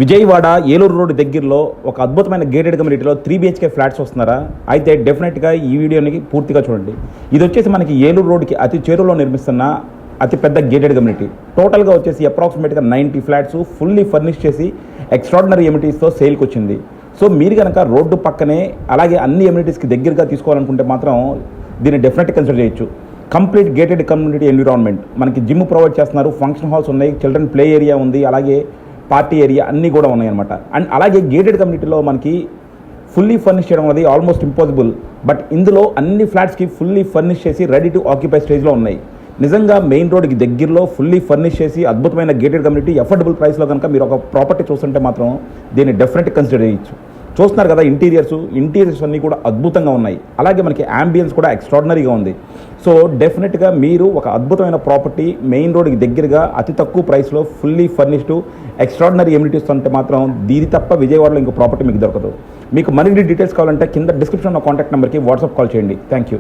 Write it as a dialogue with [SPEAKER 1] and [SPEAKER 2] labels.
[SPEAKER 1] Vijayawada Eluru road దగ్గరలో ఒక అద్భుతమైన గేటెడ్ కమ్యూనిటీలో 3 BHK ఫ్లాట్స్ వస్తున్నారా? అయితే డెఫినెట్గా ఈ వీడియోని పూర్తిగా చూడండి. ఇది వచ్చేసి మనకి ఏలూరు రోడ్కి అతి చేరువలో నిర్మిస్తున్న అతి పెద్ద గేటెడ్ కమ్యూనిటీ. టోటల్గా వచ్చేసి అప్రాక్సిమేట్గా 90 ఫ్లాట్స్ ఫుల్లీ ఫర్నిష్ చేసి ఎక్స్ట్రాడినరీ ఎమ్యూనిటీస్తో సేల్కి వచ్చింది. సో మీరు కనుక రోడ్డు పక్కనే అలాగే అన్ని ఎమ్యూనిటీస్కి దగ్గరగా తీసుకోవాలనుకుంటే మాత్రం దీన్ని డెఫినెట్గా కన్సిడర్ చేయొచ్చు. కంప్లీట్ గేటెడ్ కమ్యూనిటీ ఎన్విరాన్మెంట్, మనకి జిమ్ ప్రొవైడ్ చేస్తున్నారు, ఫంక్షన్ హాల్స్ ఉన్నాయి, చిల్డ్రన్ ప్లే ఏరియా ఉంది, అలాగే పార్టీ ఏరియా అన్నీ కూడా ఉన్నాయన్నమాట. అండ్ అలాగే గేటెడ్ కమ్యూనిటీలో మనకి ఫుల్లీ ఫర్నిష్ చేయడం అనేది ఆల్మోస్ట్ ఇంపాసిబుల్. బట్ ఇందులో అన్ని ఫ్లాట్స్కి ఫుల్లీ ఫర్నిష్ చేసి రెడీ టు ఆక్యుపై స్టేజ్లో ఉన్నాయి. నిజంగా మెయిన్ రోడ్కి దగ్గరలో ఫుల్లీ ఫర్నిష్ చేసి అద్భుతమైన గేటెడ్ కమ్యూనిటీ అఫోర్డబుల్ ప్రైస్లో కనుక మీరు ఒక ప్రాపర్టీ చూస్తుంటే మాత్రం దీన్ని డెఫినెట్గా కన్సిడర్ చేయొచ్చు. చూస్తున్నారు కదా ఇంటీరియర్స్ అన్నీ కూడా అద్భుతంగా ఉన్నాయి. అలాగే మనకి యాంబియన్స్ కూడా ఎక్స్ట్రాడినరీగా ఉంది. సో డెఫినెట్గా మీరు ఒక అద్భుతమైన ప్రాపర్టీ మెయిన్ రోడ్కి దగ్గరగా అతి తక్కువ ప్రైస్లో ఫుల్లీ ఫర్నిష్డ్ ఎక్స్ట్రాడినరీ ఎమ్యూనిటీస్ అంటే మాత్రం దీని తప్ప విజయవాడలో ఇంకో ప్రాపర్టీ మీకు దొరకదు. మీకు మరిన్ని డీటెయిల్స్ కావాలంటే కింద డిస్క్రిప్షన్లో కాంటాక్ట్ నెంబర్కి వాట్సాప్ కాల్ చేయండి. Thank you.